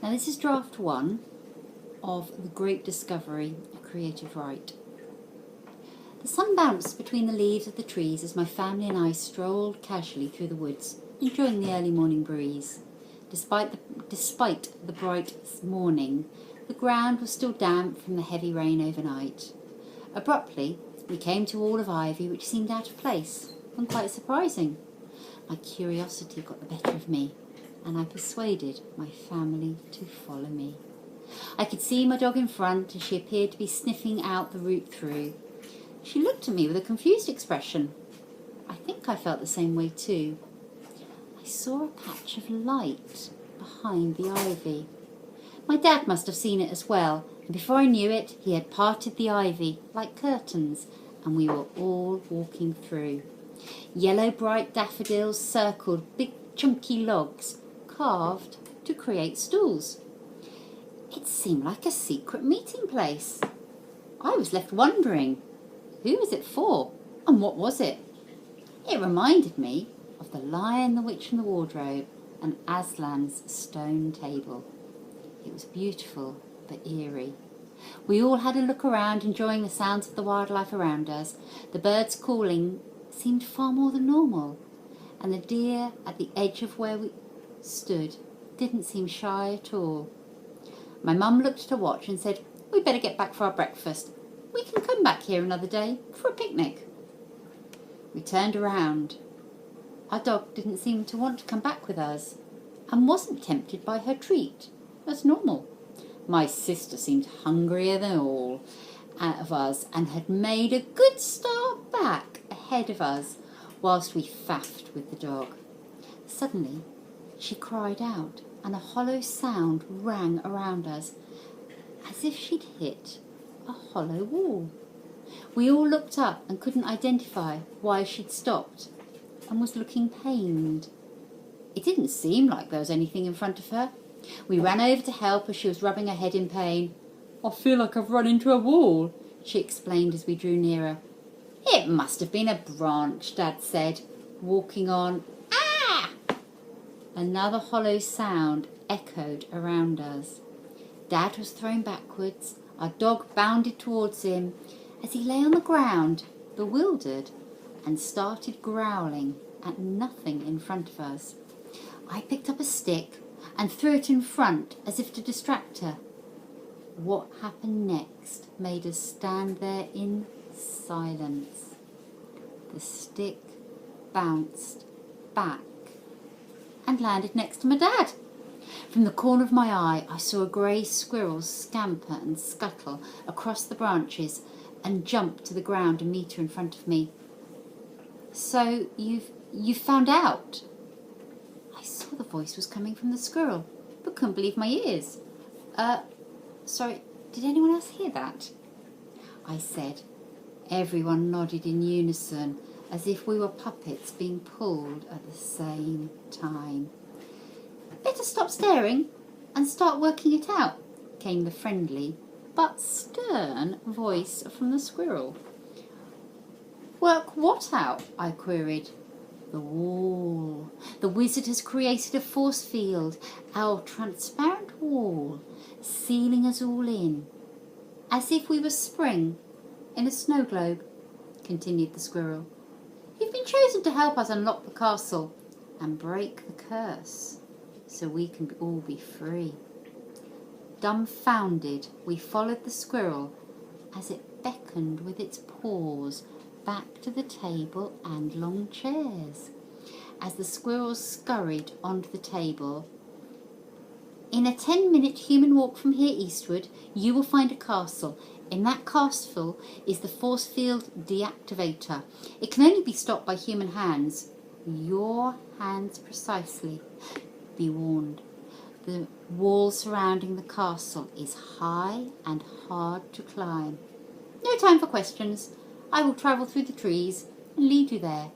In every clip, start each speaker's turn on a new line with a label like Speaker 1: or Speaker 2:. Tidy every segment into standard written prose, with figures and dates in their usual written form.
Speaker 1: Now this is draft 1 of The Great Discovery, A Creative Right. The sun bounced between the leaves of the trees as my family and I strolled casually through the woods, enjoying the early morning breeze. Despite the bright morning, the ground was still damp from the heavy rain overnight. Abruptly, we came to a wall of ivy which seemed out of place and quite surprising. My curiosity got the better of me, and I persuaded my family to follow me. I could see my dog in front, and she appeared to be sniffing out the route through. She looked at me with a confused expression. I think I felt the same way too. I saw a patch of light behind the ivy. My dad must have seen it as well, and before I knew it, he had parted the ivy like curtains, and we were all walking through. Yellow bright daffodils circled big chunky logs, carved to create stools. It seemed like a secret meeting place. I was left wondering, who was it for, and what was it? It reminded me of The Lion, the Witch and the Wardrobe and Aslan's stone table. It was beautiful but eerie. We all had a look around, enjoying the sounds of the wildlife around us. The birds calling seemed far more than normal, and the deer at the edge of where we stood didn't seem shy at all. My mum looked at her watch and said, "We'd better get back for our breakfast. We can come back here another day for a picnic." We turned around. Our dog didn't seem to want to come back with us and wasn't tempted by her treat, as normal. My sister seemed hungrier than all of us and had made a good start back ahead of us whilst we faffed with the dog. Suddenly, she cried out and a hollow sound rang around us, as if she'd hit a hollow wall. We all looked up and couldn't identify why she'd stopped and was looking pained. It didn't seem like there was anything in front of her. We ran over to help as she was rubbing her head in pain. "I feel like I've run into a wall," she explained as we drew nearer. "It must have been a branch," Dad said, walking on. "Ah!" Another hollow sound echoed around us. Dad was thrown backwards. Our dog bounded towards him as he lay on the ground, bewildered, and started growling at nothing in front of us. I picked up a stick and threw it in front as if to distract her. What happened next made us stand there in silence. The stick bounced back and landed next to my dad. From the corner of my eye, I saw a grey squirrel scamper and scuttle across the branches and jump to the ground a metre in front of me. "So you've found out?" I saw the voice was coming from the squirrel, but couldn't believe my ears. Sorry, did anyone else hear that?" I said. Everyone nodded in unison, as if we were puppets being pulled at the same time. "Better stop staring and start working it out," came the friendly but stern voice from the squirrel. "Work what out?" I queried. "The wall. The wizard has created a force field, our transparent wall, sealing us all in, as if we were spring in a snow globe," continued the squirrel. "You've been chosen to help us unlock the castle and break the curse, so we can all be free." Dumbfounded, we followed the squirrel as it beckoned with its paws back to the table and long chairs. As the squirrel scurried onto the table, "In a 10-minute human walk from here eastward, you will find a castle. In that castle is the force field deactivator. It can only be stopped by human hands. Your hands precisely. Be warned. The wall surrounding the castle is high and hard to climb. No time for questions. I will travel through the trees and lead you there."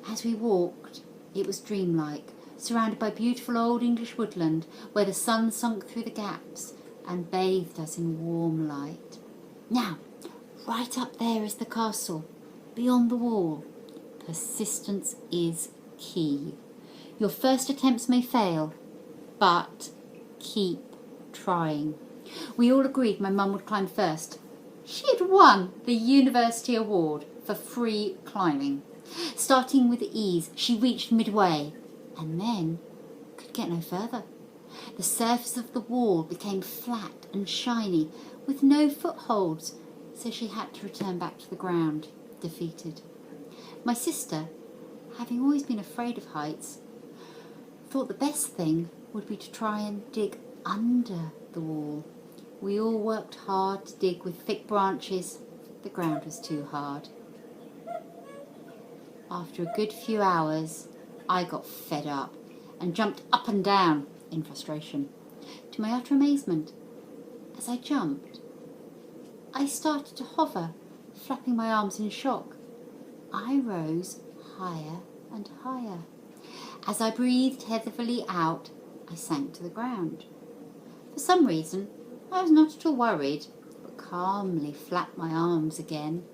Speaker 1: As we walked, it was dreamlike, surrounded by beautiful old English woodland, where the sun sunk through the gaps and bathed us in warm light. "Now, right up there is the castle, beyond the wall. Persistence is key. Your first attempts may fail, but keep trying. We all agreed my mum would climb first. She had won the university award for free climbing. Starting with ease, she reached midway and then could get no further. The surface of the wall became flat and shiny with no footholds, so she had to return back to the ground, defeated. My sister, having always been afraid of heights, thought the best thing would be to try and dig under the wall. We all worked hard to dig with thick branches. The ground was too hard. After a good few hours, I got fed up and jumped up and down in frustration. To my utter amazement, as I jumped, I started to hover, flapping my arms in shock. I rose higher and higher. As I breathed heavily out, I sank to the ground. For some reason, I was not at all worried, but calmly flapped my arms again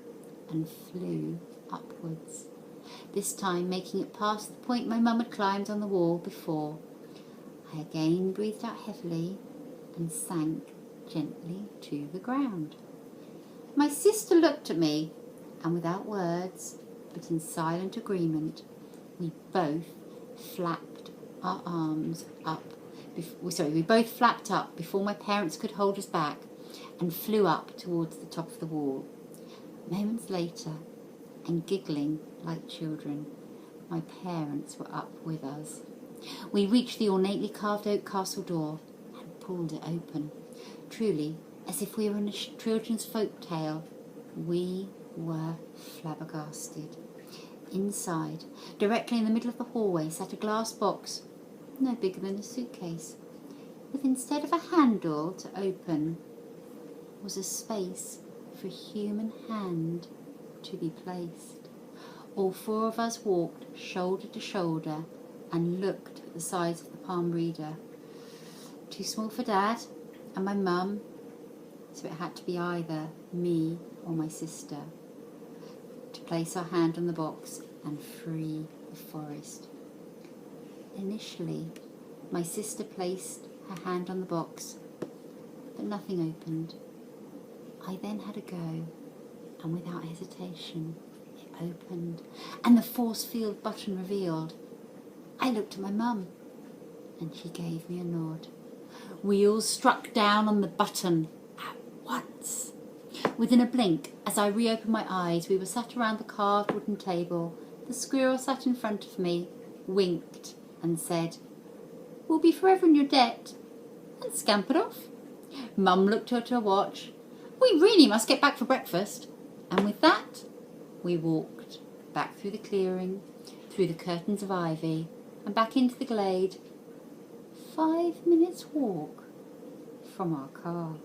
Speaker 1: and flew upwards, this time making it past the point my mum had climbed on the wall before. I again breathed out heavily and sank gently to the ground. My sister looked at me, and without words, but in silent agreement, we both flapped our arms up. We both flapped up before my parents could hold us back and flew up towards the top of the wall. Moments later, and giggling like children, my parents were up with us. We reached the ornately carved oak castle door and pulled it open. Truly, as if we were in a children's folk tale, we were flabbergasted. Inside, directly in the middle of the hallway, sat a glass box, no bigger than a suitcase, with instead of a handle to open, was a space for a human hand to be placed. All four of us walked shoulder to shoulder and looked at the size of the palm reader. Too small for Dad and my mum, so it had to be either me or my sister to place our hand on the box and free the forest. Initially, my sister placed her hand on the box, but nothing opened. I then had a go, and without hesitation, it opened, and the force field button revealed. I looked at my mum, and she gave me a nod. We all struck down on the button at once. Within a blink, as I reopened my eyes, we were sat around the carved wooden table. The squirrel sat in front of me, winked, and said, "We'll be forever in your debt," and scampered off. Mum looked at her watch. "We really must get back for breakfast." And with that, we walked back through the clearing, through the curtains of ivy, and back into the glade. 5 minutes' walk from our car.